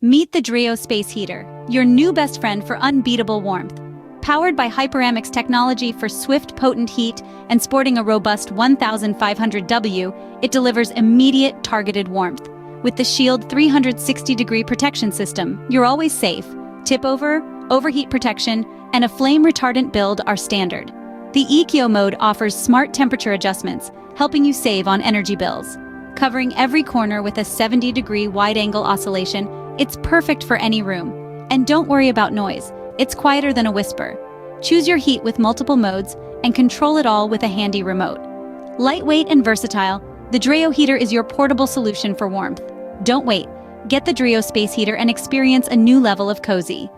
Meet the Dreo Space Heater, your new best friend for unbeatable warmth. Powered by Hyperamics Technology for swift, potent heat and sporting a robust 1500 W, it delivers immediate, targeted warmth. With the Shield 360-degree protection system, you're always safe. Tip over, overheat protection, and a flame-retardant build are standard. The Eco mode offers smart temperature adjustments, helping you save on energy bills. Covering every corner with a 70-degree wide-angle oscillation, it's perfect for any room. And don't worry about noise, it's quieter than a whisper. Choose your heat with multiple modes and control it all with a handy remote. Lightweight and versatile, the Dreo heater is your portable solution for warmth. Don't wait. Get the Dreo Space Heater and experience a new level of cozy.